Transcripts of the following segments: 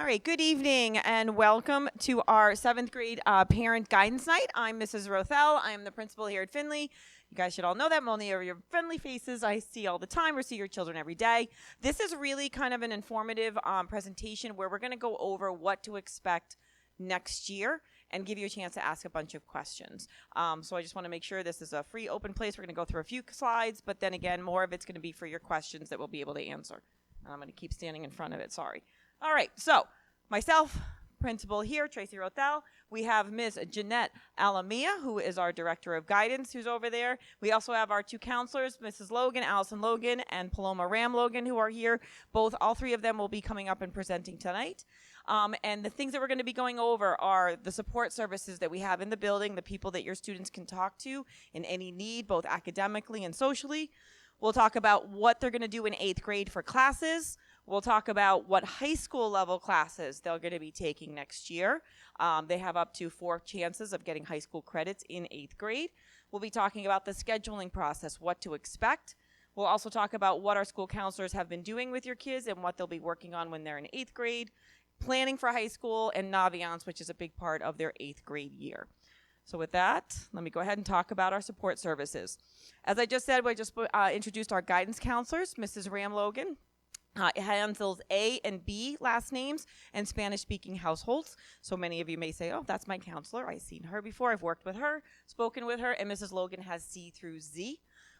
right, good evening and welcome to our 7th grade parent guidance night. I'm Mrs. Rothel. I am the principal here at Finley. You guys should all know that. Only of your friendly faces I see all the time or see your children every day. This is really kind of an informative presentation where we're going to go over what to expect next year and give you a chance to ask a bunch of questions. So I just want to make sure this is a free, open place. We're going to go through a few slides, but then again, more of it's going to be for your questions that we'll be able to answer. I'm going to keep standing in front of it, sorry. All right, so myself, principal here, Tracy Rothel. We have Ms. Jeanette Alamia, who is our director of guidance, who's over there. We also have our two counselors, Mrs. Logan, Allison Logan, and Paloma Ram Logan, who are here. All three of them will be coming up and presenting tonight. And the things that we're going to be going over are the support services that we have in the building, the people that your students can talk to in any need, both academically and socially. We'll talk about what they're going to do in 8th grade for classes. We'll talk about what high school level classes they're going to be taking next year. They have up to 4 chances of getting high school credits in 8th grade. We'll be talking about the scheduling process, what to expect. We'll also talk about what our school counselors have been doing with your kids and what they'll be working on when they're in 8th grade, planning for high school, and Naviance, which is a big part of their 8th grade year. So with that, let me go ahead and talk about our support services. As I just said, we just introduced our guidance counselors. Mrs. Ram Logan handles A and B last names and Spanish-speaking households. So many of you may say, oh, that's my counselor. I've seen her before. I've worked with her, spoken with her, and Mrs. Logan has C through Z.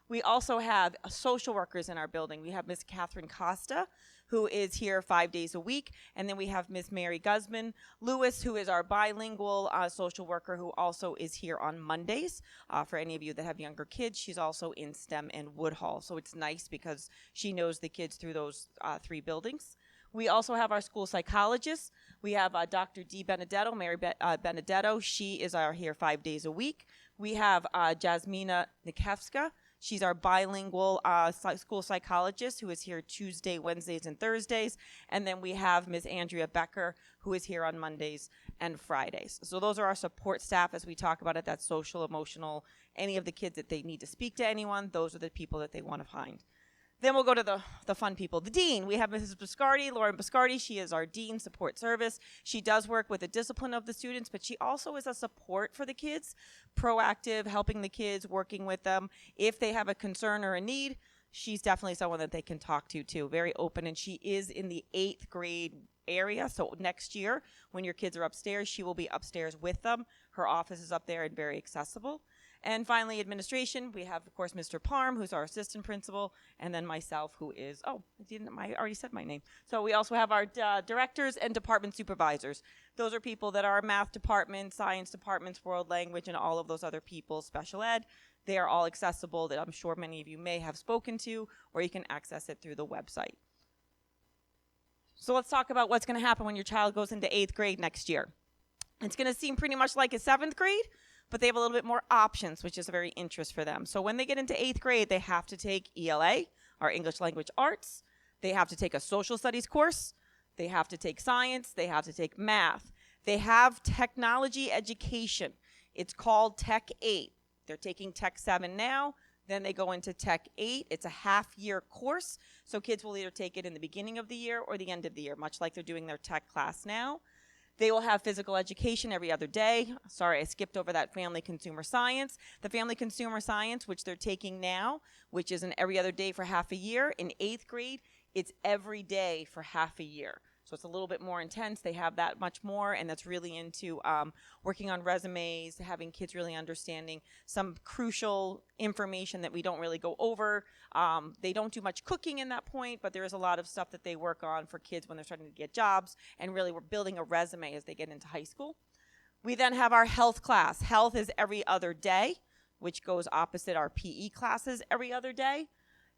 We also have social workers in our building. We have Miss Catherine Costa, who is here 5 days a week. And then we have Miss Mary Guzman Lewis, who is our bilingual social worker, who also is here on Mondays. For any of you that have younger kids, she's also in STEM and Woodhall. So it's nice because she knows the kids through those 3 buildings. We also have our school psychologist. We have Dr. D. Benedetto, Mary Benedetto. She is here 5 days a week. We have Jasmina Nikevska. She's our bilingual school psychologist who is here Tuesday, Wednesdays, and Thursdays. And then we have Ms. Andrea Becker, who is here on Mondays and Fridays. So those are our support staff as we talk about it. That's social, emotional, any of the kids that they need to speak to anyone. Those are the people that they want to find. Then we'll go to the fun people. The dean, we have Mrs. Biscardi, Lauren Biscardi. She is our dean support service. She does work with the discipline of the students, but she also is a support for the kids, proactive, helping the kids, working with them. If they have a concern or a need, she's definitely someone that they can talk to too. Very open, and she is in the 8th grade area. So next year, when your kids are upstairs, she will be upstairs with them. Her office is up there and very accessible. And finally, administration, we have, of course, Mr. Parm, who's our assistant principal, and then myself, who is, I already said my name. So we also have our directors and department supervisors. Those are people that are math department, science departments, world language, and all of those other people, special ed. They are all accessible that I'm sure many of you may have spoken to, or you can access it through the website. So let's talk about what's going to happen when your child goes into 8th grade next year. It's going to seem pretty much like a 7th grade, but they have a little bit more options, which is a very interest for them. So when they get into 8th grade, they have to take ELA, our English Language Arts. They have to take a social studies course. They have to take science. They have to take math. They have technology education. It's called Tech 8. They're taking Tech 7 now. Then they go into Tech 8. It's a half-year course, so kids will either take it in the beginning of the year or the end of the year, much like they're doing their tech class now. They will have physical education every other day. Sorry, I skipped over that family consumer science. The family consumer science, which they're taking now, which is an every other day for half a year. In 8th grade, it's every day for half a year. So it's a little bit more intense. They have that much more, and that's really into working on resumes, having kids really understanding some crucial information that we don't really go over. They don't do much cooking in that point, but there is a lot of stuff that they work on for kids when they're starting to get jobs, and really we're building a resume as they get into high school. We then have our health class. Health is every other day, which goes opposite our PE classes every other day.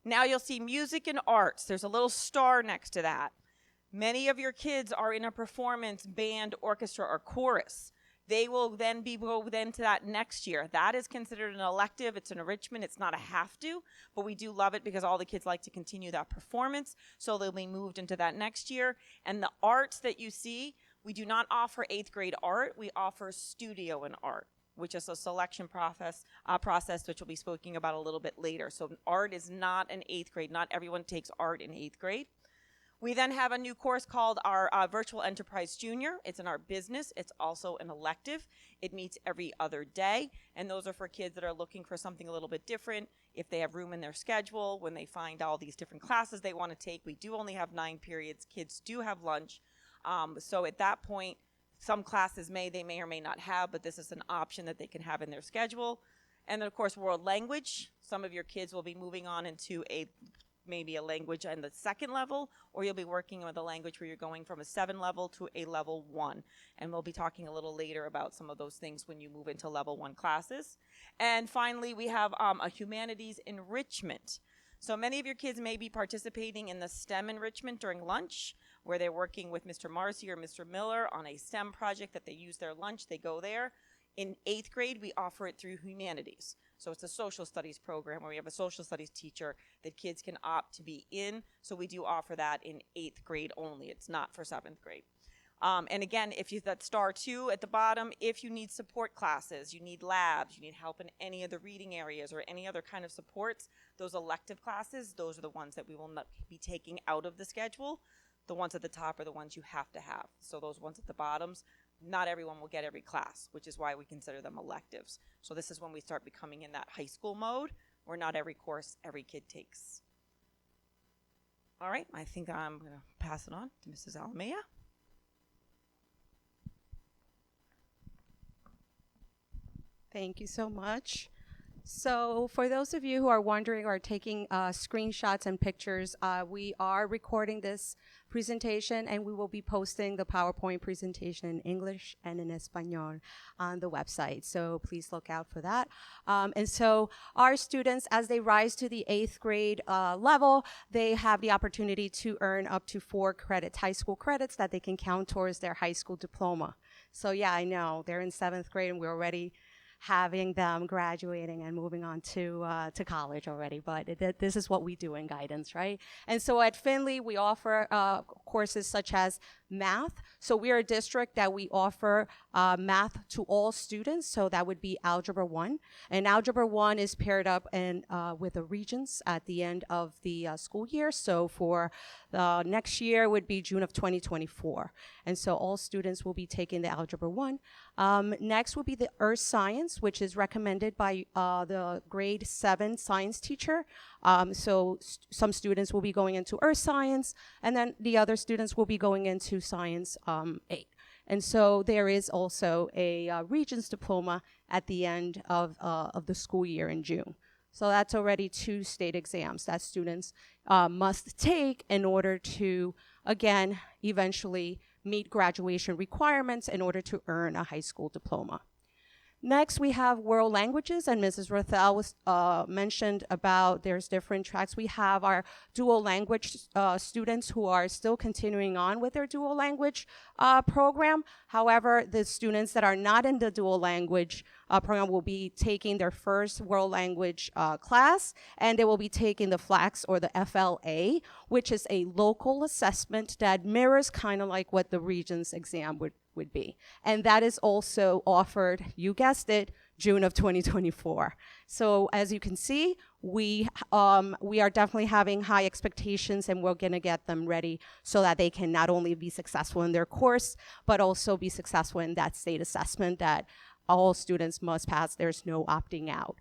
Now you'll see music and arts. There's a little star next to that. Many of your kids are in a performance, band, orchestra, or chorus. They will then go to that next year. That is considered an elective. It's an enrichment. It's not a have to, but we do love it because all the kids like to continue that performance, so they'll be moved into that next year. And the arts that you see, we do not offer 8th grade art. We offer studio and art, which is a selection process which we'll be speaking about a little bit later. So art is not an 8th grade. Not everyone takes art in 8th grade. We then have a new course called our Virtual Enterprise Junior. It's in our business. It's also an elective. It meets every other day, and those are for kids that are looking for something a little bit different. If they have room in their schedule, when they find all these different classes they want to take, we do only have 9 periods. Kids do have lunch. So at that point, some classes they may or may not have, but this is an option that they can have in their schedule. And then, of course, world language. Some of your kids will be moving on into maybe a language on the 2nd level, or you'll be working with a language where you're going from a 7 level to a level 1. And we'll be talking a little later about some of those things when you move into level 1 classes. And finally, we have a humanities enrichment. So many of your kids may be participating in the STEM enrichment during lunch, where they're working with Mr. Marcy or Mr. Miller on a STEM project that they use their lunch, they go there. In 8th grade, we offer it through humanities. So it's a social studies program where we have a social studies teacher that kids can opt to be in. So we do offer that in 8th grade only. It's not for 7th grade. And again, if you that star 2 at the bottom, if you need support classes, you need labs, you need help in any of the reading areas or any other kind of supports, those elective classes, those are the ones that we will not be taking out of the schedule. The ones at the top are the ones you have to have. So those ones at the bottoms, not everyone will get every class, which is why we consider them electives. So this is when we start becoming in that high school mode where not every course every kid takes. All right, I think I'm going to pass it on to Mrs. Alamea. Thank you so much. So for those of you who are wondering or taking screenshots and pictures, we are recording this presentation and we will be posting the PowerPoint presentation in English and in Espanol on the website. So please look out for that. And so our students, as they rise to the 8th grade level, they have the opportunity to earn up to 4 credits, high school credits that they can count towards their high school diploma. So yeah, I know they're in 7th grade and we're already having them graduating and moving on to college already, but this is what we do in guidance, right? And so at Finley, we offer courses such as math. So we're a district that we offer math to all students, so that would be Algebra 1. And Algebra 1 is paired up with the Regents at the end of the school year. So for the next year would be June of 2024. And so all students will be taking the Algebra 1. Next will be the Earth Science, which is recommended by the grade 7 science teacher. So some students will be going into Earth Science, and then the other students will be going into Science 8. And so there is also a Regents diploma at the end of the school year in June. So that's already 2 state exams that students must take in order to, again, eventually meet graduation requirements in order to earn a high school diploma. Next, we have world languages, and Mrs. Rothel was mentioned about there's different tracks. We have our dual language students who are still continuing on with their dual language program. However, the students that are not in the dual language program will be taking their first world language class, and they will be taking the FLAX or the FLA, which is a local assessment that mirrors kind of like what the Regents exam would be. And that is also offered, you guessed it, June of 2024. So as you can see, we are definitely having high expectations, and we're going to get them ready so that they can not only be successful in their course, but also be successful in that state assessment that all students must pass. There's no opting out.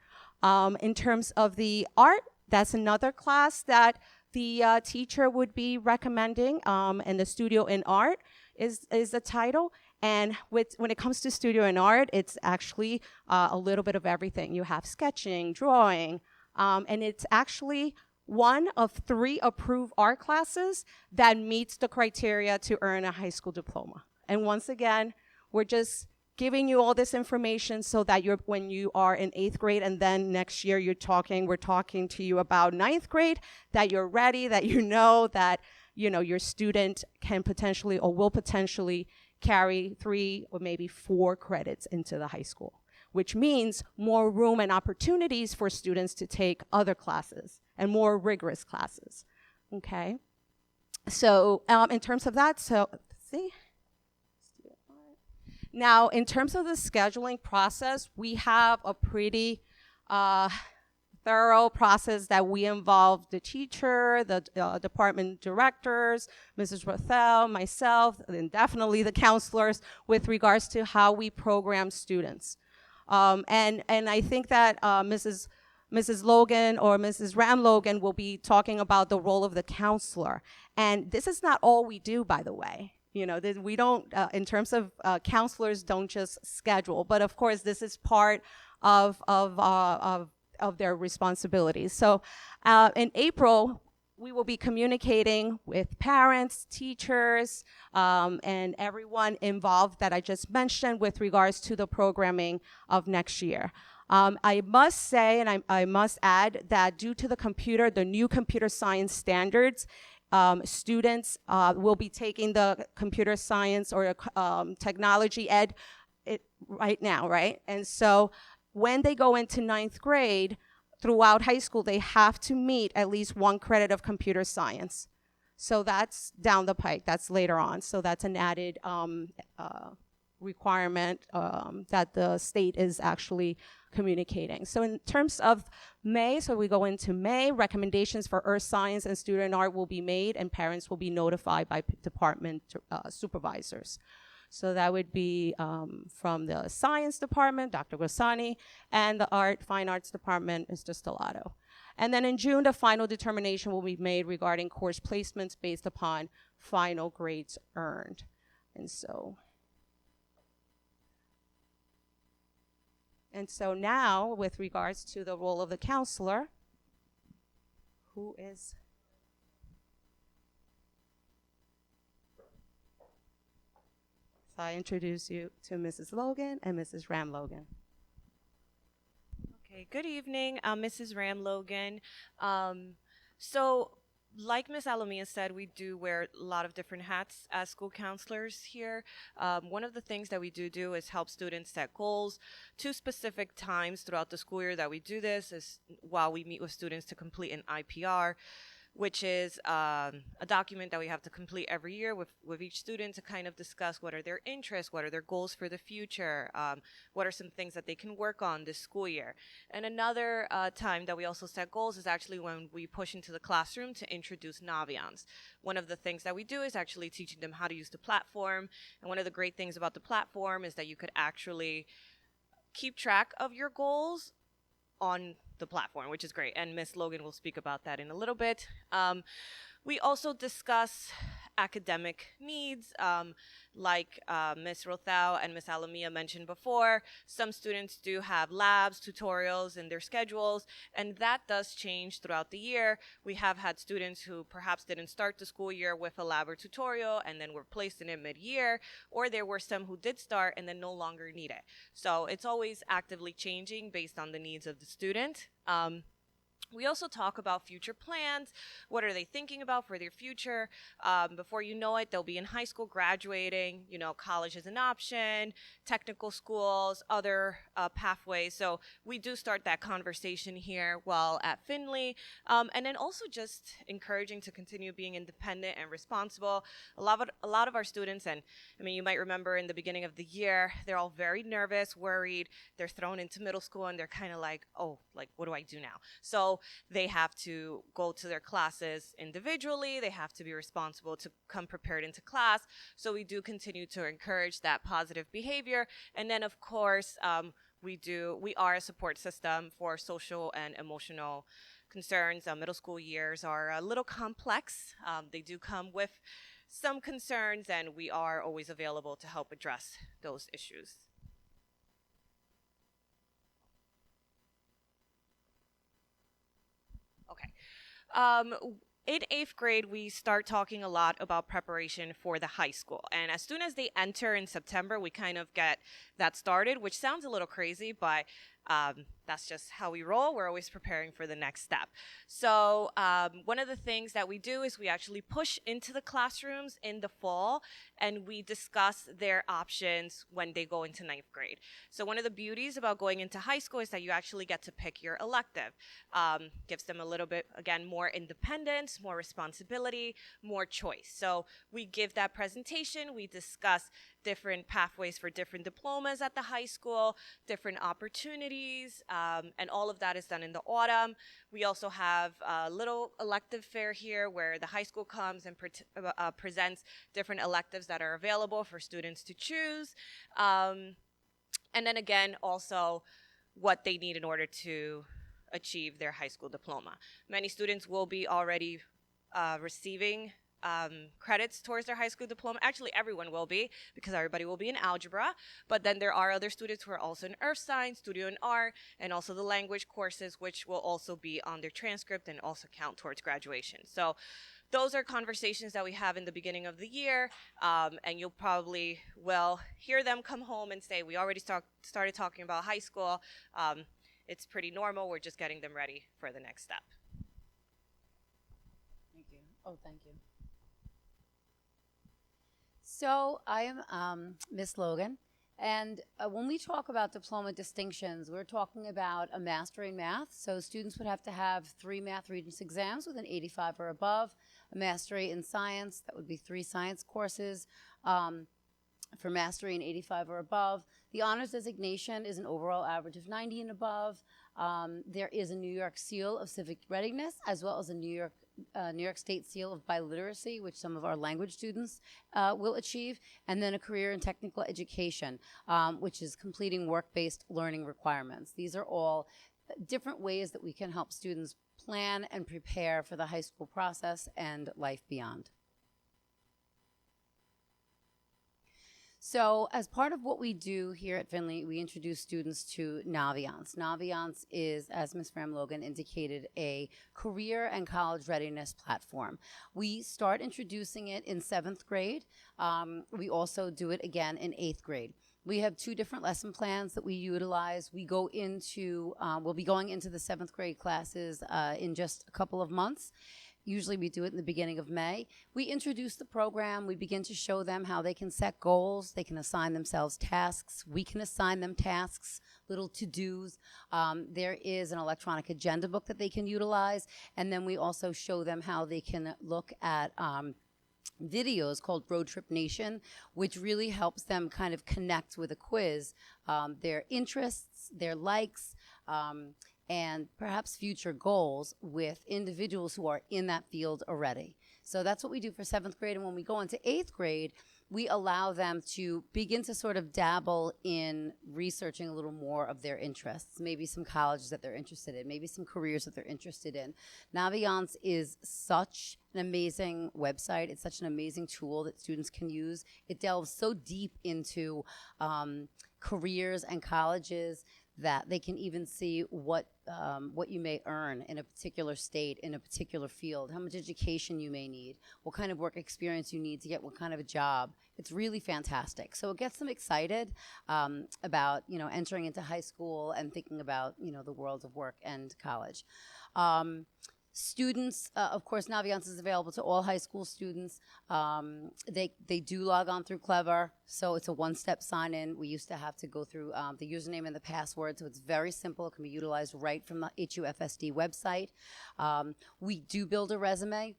In terms of the art, that's another class that the teacher would be recommending, and the Studio in Art is the title. And when it comes to Studio in Art, it's actually a little bit of everything. You have sketching, drawing, and it's actually one of 3 approved art classes that meets the criteria to earn a high school diploma. And once again, we're just giving you all this information so that when you are in 8th grade and then next year we're talking to you about 9th grade, that you're ready, that you know that your student can potentially or will potentially carry 3 or maybe 4 credits into the high school, which means more room and opportunities for students to take other classes and more rigorous classes, okay? So in terms of that, now in terms of the scheduling process, we have a pretty thorough process that we involve the teacher, the department directors, Mrs. Rothel, myself, and definitely the counselors with regards to how we program students. And I think that Mrs. Logan or Mrs. Ram Logan will be talking about the role of the counselor. And this is not all we do, by the way. You know, we don't, in terms of counselors, don't just schedule, but of course, this is part of their responsibilities. So in April, we will be communicating with parents, teachers, and everyone involved that I just mentioned with regards to the programming of next year. I must say, and I must add, that due to the new computer science standards, students will be taking the computer science or technology ed right now, right? And so when they go into 9th grade, throughout high school, they have to meet at least 1 credit of computer science. So that's down the pike, that's later on. So that's an added requirement that the state is actually communicating. So in terms of May, so we go into May, recommendations for earth science and student art will be made, and parents will be notified by department supervisors. So that would be from the science department, Dr. Gosani, and the fine arts department, Mr. Stellato. And then in June, the final determination will be made regarding course placements based upon final grades earned. And so now, with regards to the role of the counselor, who is... So I introduce you to Mrs. Logan and Mrs. Ram Logan. Okay, good evening. I'm Mrs. Ram Logan. So like Ms. Alamia said, we do wear a lot of different hats as school counselors here. One of the things that we do is help students set goals. 2 specific times throughout the school year that we do this is while we meet with students to complete an IPR, which is a document that we have to complete every year with each student to kind of discuss what are their interests, what are their goals for the future, what are some things that they can work on this school year. And another time that we also set goals is actually when we push into the classroom to introduce Naviance. One of the things that we do is actually teaching them how to use the platform. And one of the great things about the platform is that you could actually keep track of your goals on the platform, which is great. And Miss Logan will speak about that in a little bit. We also discuss academic needs, like Ms. Rothau and Ms. Alamia mentioned before. Some students do have labs, tutorials in their schedules, and that does change throughout the year. We have had students who perhaps didn't start the school year with a lab or tutorial and then were placed in it mid-year, or there were some who did start and then no longer need it. So it's always actively changing based on the needs of the student. We also talk about future plans. What are they thinking about for their future? Before you know it, they'll be in high school graduating. You know, college is an option, technical schools, other pathways. So we do start that conversation here while at Finley. And then also just encouraging to continue being independent and responsible. A lot of our students, and I mean, you might remember in the beginning of the year, they're all very nervous, worried. They're thrown into middle school and they're kind of like, oh, like, what do I do now? So they have to go to their classes individually. They have to be responsible to come prepared into class. So we do continue to encourage that positive behavior. And then, of course, we are a support system for social and emotional concerns. Middle school years are a little complex. They do come with some concerns, and we are always available to help address those issues. In 8th grade, we start talking a lot about preparation for the high school. And as soon as they enter in September, we kind of get that started, which sounds a little crazy, but that's just how we roll. We're always preparing for the next step. So one of the things that we do is we actually push into the classrooms in the fall, and we discuss their options when they go into 9th grade. So one of the beauties about going into high school is that you actually get to pick your elective. Gives them a little bit, again, more independence, more responsibility, more choice. So we give that presentation. We discuss different pathways for different diplomas at the high school, different opportunities activities, and all of that is done in the autumn. We also have a little elective fair here where the high school comes and presents different electives that are available for students to choose. And then again, also what they need in order to achieve their high school diploma. Many students will be already receiving credits towards their high school diploma. Actually, everyone will be, because everybody will be in algebra. But then there are other students who are also in earth science, studio and art, and also the language courses, which will also be on their transcript and also count towards graduation. So those are conversations that we have in the beginning of the year, and you'll probably hear them come home and say, we already started talking about high school. It's pretty normal. We're just getting them ready for the next step. Thank you. Oh, thank you. So I am Miss Logan, and when we talk about diploma distinctions, we're talking about a master in math. So students would have to have 3 math Regents exams with an 85 or above. A mastery in science, that would be 3 science courses for mastery in 85 or above. The honors designation is an overall average of 90 and above. There is a New York Seal of Civic Readiness, as well as a New York State Seal of Biliteracy, which some of our language students will achieve, and then a career in technical education, which is completing work-based learning requirements. These are all different ways that we can help students plan and prepare for the high school process and life beyond. So as part of what we do here at Finley, we introduce students to Naviance. Naviance is, as Ms. Logan indicated, a career and college readiness platform. We start introducing it in 7th grade. We also do it again in 8th grade. We have 2 different lesson plans that we utilize. We go into, we'll be going into the 7th grade classes in just a couple of months. Usually we do it in the beginning of May. We introduce the program. We begin to show them how they can set goals. They can assign themselves tasks. We can assign them tasks, little to-dos. There is an electronic agenda book that they can utilize. And then we also show them how they can look at videos called Road Trip Nation, which really helps them kind of connect with a quiz, their interests, their likes, and perhaps future goals with individuals who are in that field already. So that's what we do for 7th grade. And when we go into 8th grade, we allow them to begin to sort of dabble in researching a little more of their interests, maybe some colleges that they're interested in, maybe some careers that they're interested in. Naviance is such an amazing website. It's such an amazing tool that students can use. It delves so deep into careers and colleges that they can even see what you may earn in a particular state, in a particular field, how much education you may need, what kind of work experience you need to get what kind of a job. It's really fantastic. So it gets them excited about, entering into high school and thinking about, the world of work and college. Students, of course, Naviance is available to all high school students. They do log on through Clever, so it's a one-step sign-in. We used to have to go through the username and the password, so it's very simple. It can be utilized right from the HUFSD website. We do build a resume,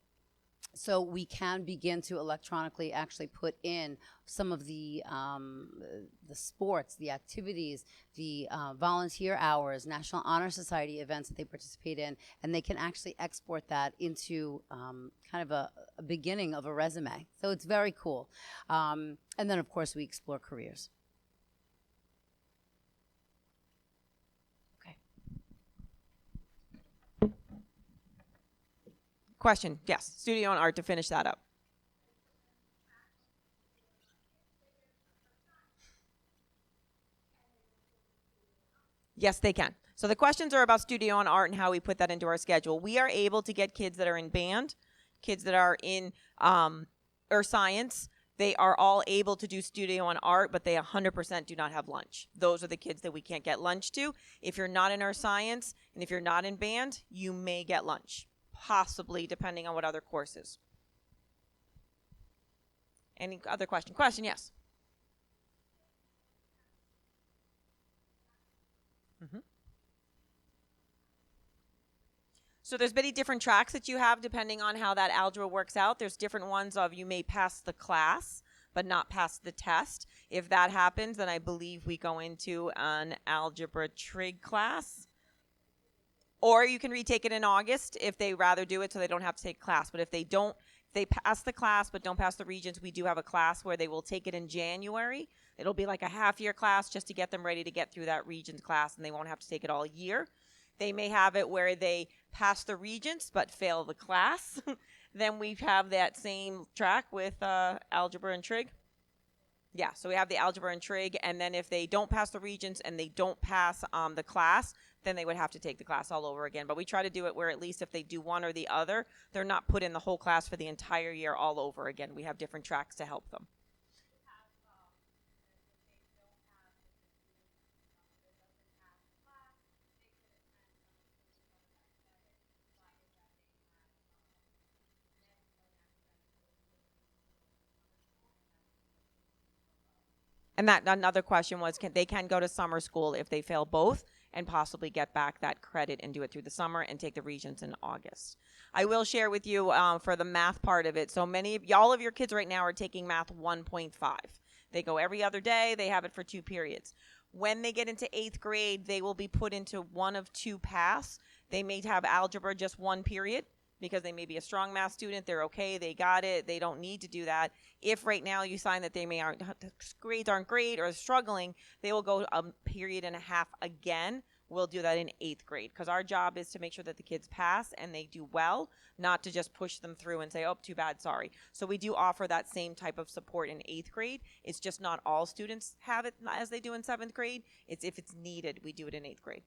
so we can begin to electronically actually put in some of the sports, the activities, the volunteer hours, National Honor Society events that they participate in, and they can actually export that into kind of a beginning of a resume. So it's very cool. And then, of course, we explore careers. Question, yes, studio and art to finish that up. Yes, they can. So the questions are about studio and art and how we put that into our schedule. We are able to get kids that are in band, kids that are in earth science. They are all able to do studio and art, but they 100% do not have lunch. Those are the kids that we can't get lunch to. If you're not in earth science and if you're not in band, you may get lunch. Possibly, depending on what other courses. Any other question? Question, yes. So there's many different tracks that you have depending on how that algebra works out. There's different ones of you may pass the class, but not pass the test. If that happens, then I believe we go into an algebra trig class. Or you can retake it in August if they rather do it so they don't have to take class. But if they don't, if they pass the class but don't pass the Regents, we do have a class where they will take it in January. It'll be like a half-year class just to get them ready to get through that Regents class, and they won't have to take it all year. They may have it where they pass the Regents but fail the class. Then we have that same track with algebra and trig. Yeah, so we have the algebra and trig, and then if they don't pass the Regents and they don't pass the class, then they would have to take the class all over again. But we try to do it where at least if they do one or the other, they're not put in the whole class for the entire year all over again. We have different tracks to help them. And that another question was, they can go to summer school if they fail both and possibly get back that credit and do it through the summer and take the Regents in August. I will share with you for the math part of it. So all of your kids right now are taking math 1.5. They go every other day. They have it for 2 periods. When they get into 8th grade, they will be put into one of 2 paths. They may have algebra just 1 period, because they may be a strong math student. They're okay. They got it. They don't need to do that. If right now you sign that grades aren't great or struggling, they will go a period and a half again. We'll do that in 8th grade, because our job is to make sure that the kids pass and they do well, not to just push them through and say, oh, too bad, sorry. So we do offer that same type of support in 8th grade. It's just not all students have it as they do in 7th grade. It's if it's needed, we do it in 8th grade.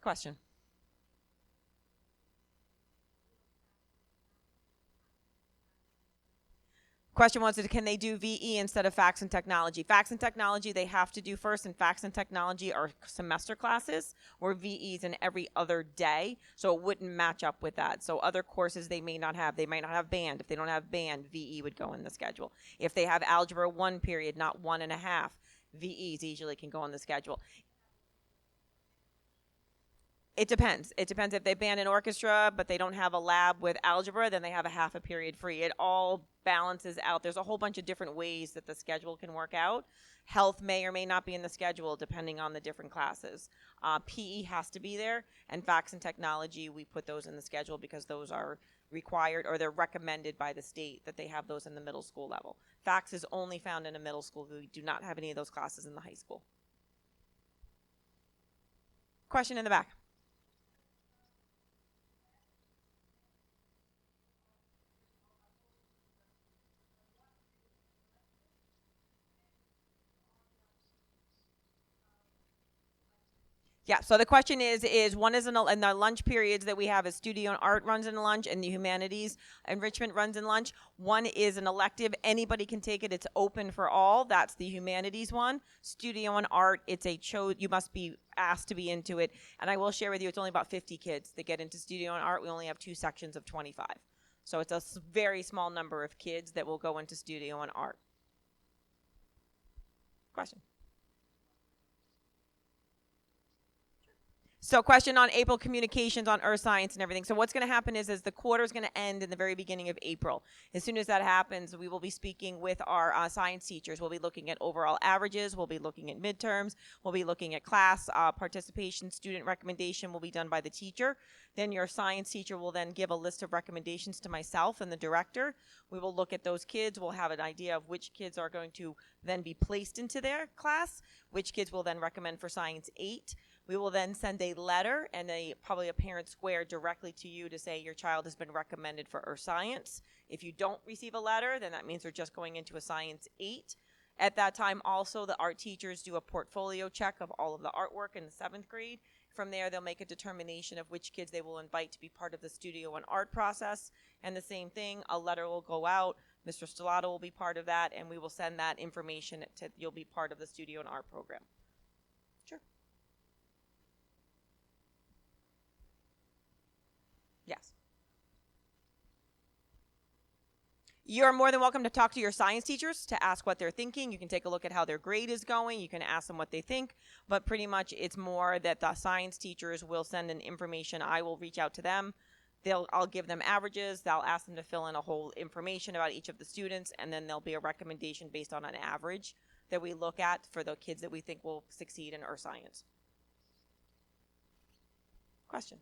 Question? Question was, can they do VE instead of Facts and Technology? Facts and Technology they have to do first, and Facts and Technology are semester classes, where VE's in every other day, so it wouldn't match up with that. So other courses they may not have. They might not have band. If they don't have band, VE would go in the schedule. If they have algebra 1 period, not 1.5, VEs usually can go on the schedule. It depends. It depends. If they band an orchestra, but they don't have a lab with algebra, then they have a half a period free. It all balances out. There's a whole bunch of different ways that the schedule can work out. Health may or may not be in the schedule, depending on the different classes. PE has to be there, and Facts and Technology, we put those in the schedule because those are required, or they're recommended by the state that they have those in the middle school level. Facts is only found in a middle school. We do not have any of those classes in the high school. Question in the back. Yeah, so the question is one is in the lunch periods that we have is studio and art runs in lunch, and the humanities enrichment runs in lunch. One is an elective. Anybody can take it. It's open for all. That's the humanities one. Studio and art, it's you must be asked to be into it. And I will share with you, it's only about 50 kids that get into studio and art. We only have 2 sections of 25. So it's a very small number of kids that will go into studio and art. Question? So question on April communications on earth science and everything. So what's going to happen is the quarter is going to end in the very beginning of April. As soon as that happens, we will be speaking with our science teachers. We'll be looking at overall averages. We'll be looking at midterms. We'll be looking at class participation. Student recommendation will be done by the teacher. Then your science teacher will then give a list of recommendations to myself and the director. We will look at those kids. We'll have an idea of which kids are going to then be placed into their class, which kids will then recommend for Science 8. We will then send a letter and probably a parent square directly to you to say your child has been recommended for Earth Science. If you don't receive a letter, then that means they're just going into a Science 8. At that time, also, the art teachers do a portfolio check of all of the artwork in the 7th grade. From there, they'll make a determination of which kids they will invite to be part of the studio and art process. And the same thing, a letter will go out. Mr. Stellato will be part of that, and we will send that information you'll be part of the studio and art program. Sure. Yes. You're more than welcome to talk to your science teachers to ask what they're thinking. You can take a look at how their grade is going. You can ask them what they think. But pretty much it's more that the science teachers will send an information. I will reach out to them. I'll give them averages. They'll ask them to fill in a whole information about each of the students, and then there'll be a recommendation based on an average that we look at for the kids that we think will succeed in earth science. Question?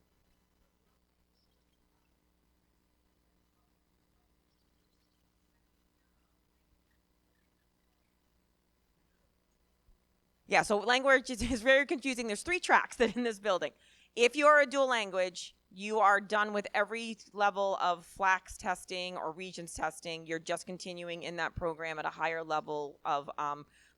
Yeah, so language is very confusing. There's 3 tracks that in this building. If you're a dual language, you are done with every level of FLACS testing or Regents testing. You're just continuing in that program at a higher level of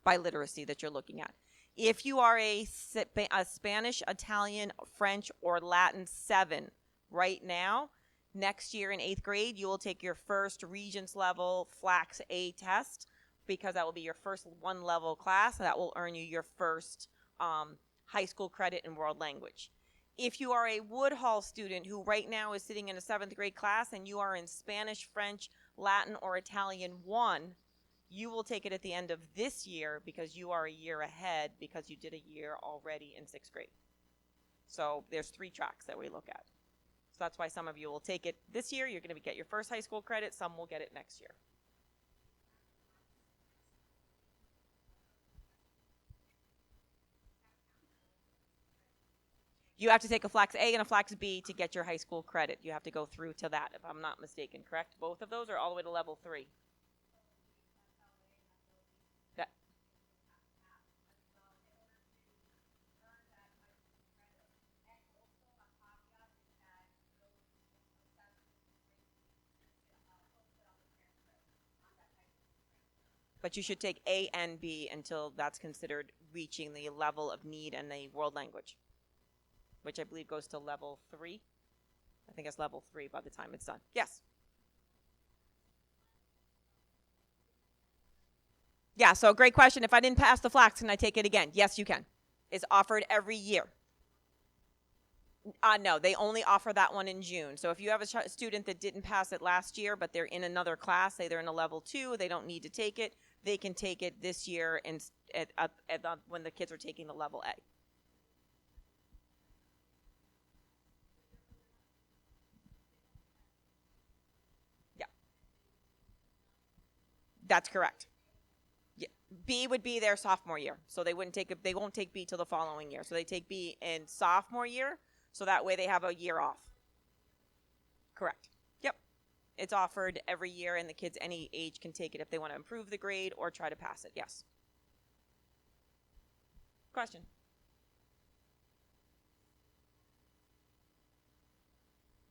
biliteracy that you're looking at. If you are a Spanish, Italian, French, or Latin 7 right now, next year in 8th grade, you will take your first Regents level FLACS A test, because that will be your first 1 level class. That will earn you your first high school credit in world language. If you are a Woodhull student who right now is sitting in a 7th grade class and you are in Spanish, French, Latin, or Italian 1, you will take it at the end of this year because you are a year ahead because you did a year already in 6th grade. So there's 3 tracks that we look at. So that's why some of you will take it this year. You're going to get your first high school credit. Some will get it next year. You have to take a FLACS A and a FLACS B to get your high school credit. You have to go through to that, if I'm not mistaken, correct? Both of those are all the way to level 3. That. But you should take A and B until that's considered reaching the level of need and the world language, which I believe goes to level 3. I think it's level 3 by the time it's done. Yes? Yeah, so great question. If I didn't pass the FLACS, can I take it again? Yes, you can. It's offered every year. No, they only offer that one in June. So if you have a student that didn't pass it last year, but they're in another class, say they're in a level 2, they don't need to take it, they can take it this year when the kids are taking the level A. That's correct. Yeah. B would be their sophomore year, so they won't take B till the following year. So they take B in sophomore year, so that way they have a year off. Correct. Yep. It's offered every year, and the kids any age can take it if they want to improve the grade or try to pass it. Yes. Question.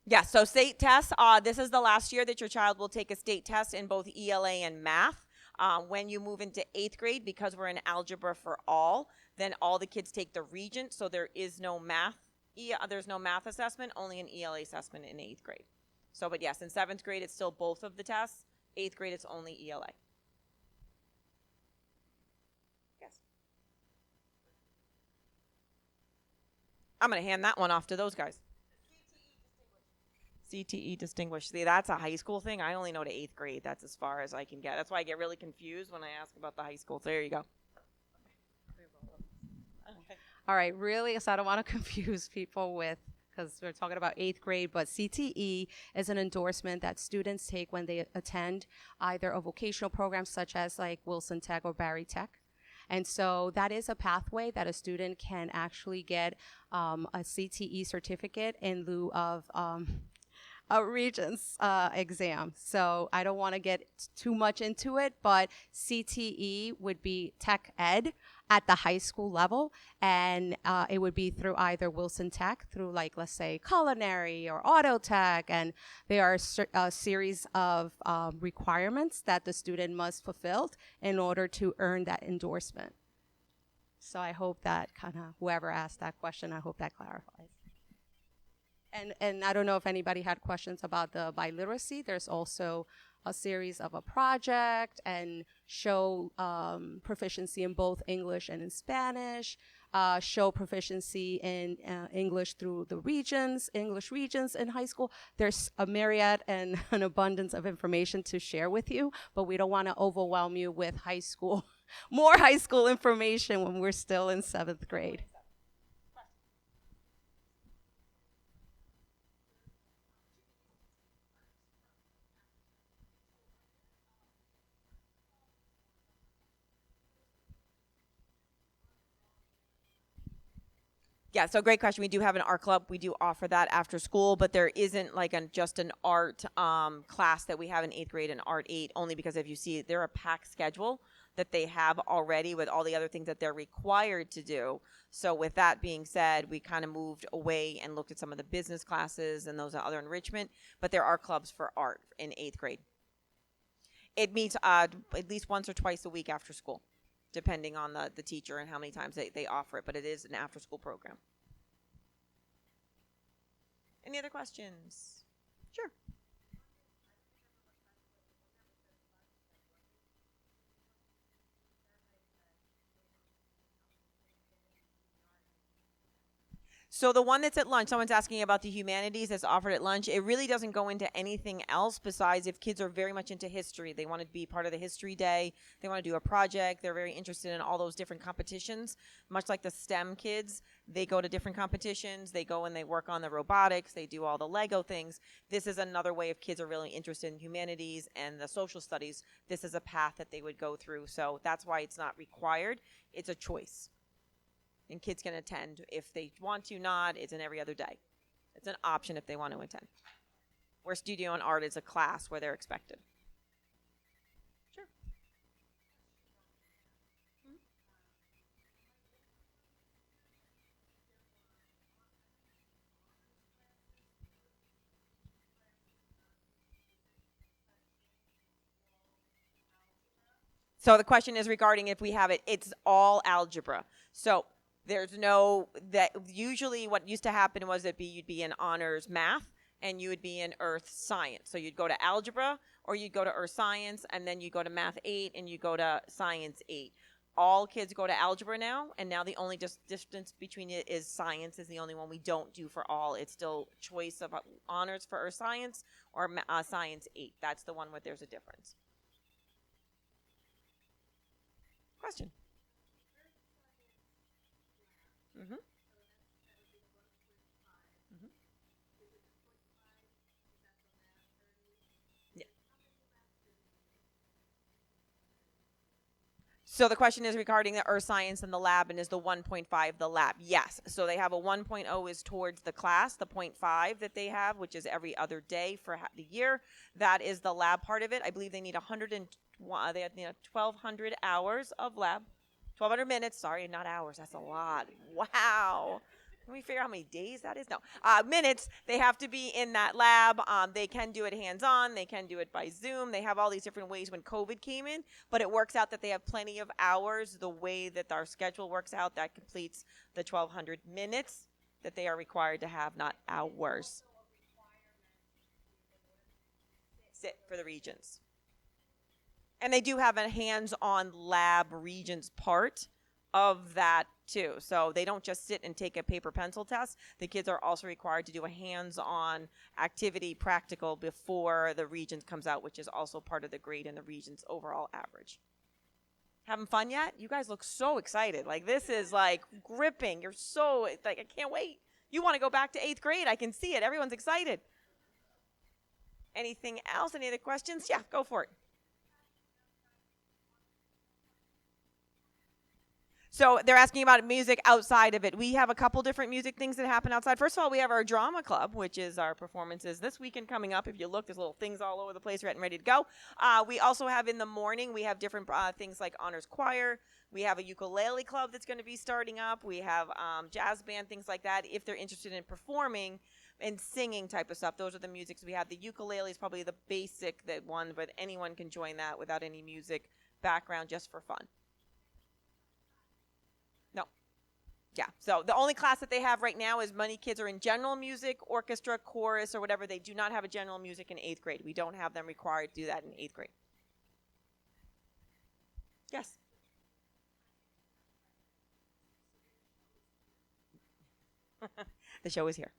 Yeah, so state tests, this is the last year that your child will take a state test in both ELA and math. When you move into 8th grade, because we're in algebra for all, then all the kids take the Regent, so there is no math. There's no math assessment, only an ELA assessment in 8th grade. So, but yes, in 7th grade, it's still both of the tests. 8th grade, it's only ELA. Yes. I'm going to hand that one off to those guys. CTE distinguished. See, that's a high school thing. I only know to 8th grade. That's as far as I can get. That's why I get really confused when I ask about the high school. So there you go. Okay. All right, really, so I don't want to confuse people with, because we're talking about 8th grade, but CTE is an endorsement that students take when they attend either a vocational program such as like Wilson Tech or Barry Tech. And so that is a pathway that a student can actually get a CTE certificate in lieu of a Regents exam. So I don't want to get too much into it, but CTE would be tech ed at the high school level, and it would be through either Wilson Tech, through like, let's say, culinary or auto tech, and there are a series of requirements that the student must fulfill in order to earn that endorsement. So I hope that kind of, whoever asked that question, I hope that clarifies. And I don't know if anybody had questions about the biliteracy. There's also a series of a project and show proficiency in both English and in Spanish, show proficiency in English through the English regions in high school. There's a myriad and an abundance of information to share with you, but we don't want to overwhelm you with high school, more high school information when we're still in 7th grade. Yeah, so great question. We do have an art club. We do offer that after school, but there isn't like just an art class that we have in 8th grade and Art 8, only because if you see, they're a packed schedule that they have already with all the other things that they're required to do. So with that being said, we kind of moved away and looked at some of the business classes and those other enrichment, but there are clubs for art in 8th grade. It meets at least once or twice a week after school, depending on the teacher and how many times they offer it, but it is an after-school program. Any other questions? Sure. So the one that's at lunch, someone's asking about the humanities that's offered at lunch. It really doesn't go into anything else besides if kids are very much into history. They want to be part of the history day. They want to do a project. They're very interested in all those different competitions. Much like the STEM kids, they go to different competitions. They go and they work on the robotics. They do all the Lego things. This is another way if kids are really interested in humanities and the social studies. This is a path that they would go through. So that's why it's not required. It's a choice. And kids can attend if they want to, not. It's an every other day. It's an option if they want to attend. Where studio and art is a class where they're expected. Sure. So the question is regarding if we have it, it's all algebra. So there's no, that usually what used to happen was you'd be in honors math and you would be in earth science. So you'd go to algebra or you'd go to earth science and then you go to math 8 and you go to science 8. All kids go to algebra now, and now the only distance between it is science is the only one we don't do for all. It's still choice of honors for earth science or science 8. That's the one where there's a difference. Question. Mm-hmm. Mm-hmm. Yeah. So the question is regarding the earth science and the lab, and is the 1.5 the lab? Yes. So they have a 1.0 is towards the class, the 0.5 that they have, which is every other day for the year. That is the lab part of it. I believe they need 1,200 hours of lab. 1,200 minutes. Sorry, not hours. That's a lot. Wow. Can we figure out how many days that is? No. Minutes. They have to be in that lab. They can do it hands-on. They can do it by Zoom. They have all these different ways when COVID came in. But it works out that they have plenty of hours. The way that our schedule works out, that completes the 1,200 minutes that they are required to have, not hours. Sit for the regions. And they do have a hands-on lab regions part of that too. So they don't just sit and take a paper pencil test. The kids are also required to do a hands-on activity practical before the regions comes out, which is also part of the grade and the regions overall average. Having fun yet? You guys look so excited. Like this is like gripping. You're so like, I can't wait. You want to go back to 8th grade. I can see it. Everyone's excited. Anything else? Any other questions? Yeah, go for it. So they're asking about music outside of it. We have a couple different music things that happen outside. First of all, we have our drama club, which is our performances this weekend coming up. If you look, there's little things all over the place ready to go. We also have in the morning, we have different things like honors choir. We have a ukulele club that's going to be starting up. We have jazz band, things like that. If they're interested in performing and singing type of stuff, those are the musics we have. The ukulele is probably the basic one, but anyone can join that without any music background, just for fun. No. Yeah. So the only class that they have right now is many kids are in general music, orchestra, chorus, or whatever. They do not have a general music in 8th grade. We don't have them required to do that in 8th grade. Yes. The show is here.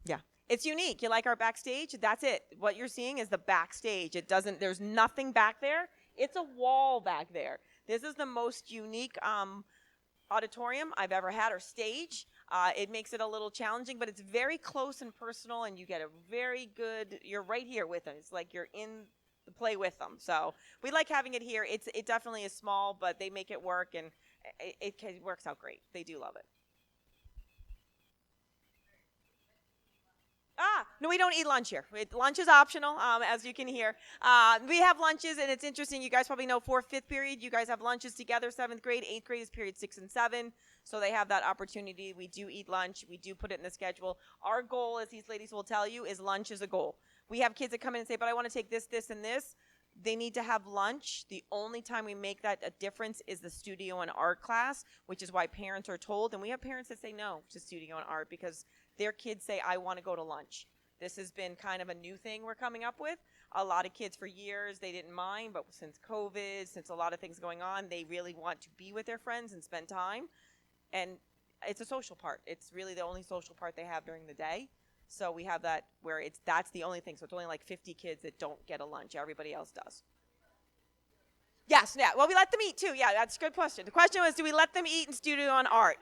Yeah. It's unique. You like our backstage? That's it. What you're seeing is the backstage. There's nothing back there. It's a wall back there. This is the most unique auditorium I've ever had, or stage. It makes it a little challenging, but it's very close and personal, and you get a very good, you're right here with them. It's like you're in the play with them. So we like having it here. It definitely is small, but they make it work, and it works out great. They do love it. No, we don't eat lunch here. Lunch is optional, as you can hear. We have lunches, and it's interesting. You guys probably know for fifth period, you guys have lunches together. Seventh grade, eighth grade is period 6 and 7. So they have that opportunity. We do eat lunch. We do put it in the schedule. Our goal, as these ladies will tell you, is lunch is a goal. We have kids that come in and say, but I want to take this, this, and this. They need to have lunch. The only time we make that a difference is the studio and art class, which is why parents are told. And we have parents that say no to studio and art because their kids say, I want to go to lunch. This has been kind of a new thing we're coming up with. A lot of kids for years, they didn't mind, but since COVID, since a lot of things going on, they really want to be with their friends and spend time. And it's a social part. It's really the only social part they have during the day. So we have that where that's the only thing. So it's only like 50 kids that don't get a lunch. Everybody else does. Yes, yeah. Well, we let them eat too. Yeah, that's a good question. The question was, do we let them eat in studio and art?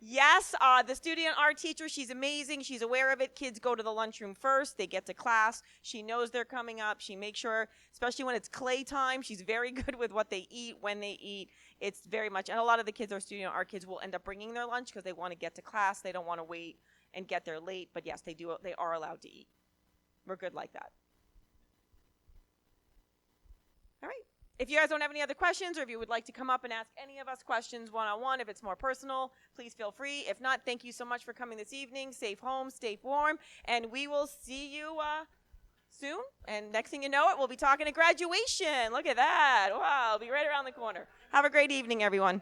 Yes, the studio and art teacher, she's amazing. She's aware of it. Kids go to the lunchroom first. They get to class. She knows they're coming up. She makes sure, especially when it's clay time, she's very good with what they eat, when they eat. It's very much, and a lot of the kids, our studio and art kids, will end up bringing their lunch because they want to get to class. They don't want to wait and get there late. But yes, they are allowed to eat. We're good like that. All right. If you guys don't have any other questions, or if you would like to come up and ask any of us questions one-on-one, if it's more personal, please feel free. If not, thank you so much for coming this evening. Safe home, stay warm, and we will see you soon. And next thing you know it, we'll be talking to graduation. Look at that. Wow, it'll be right around the corner. Have a great evening, everyone.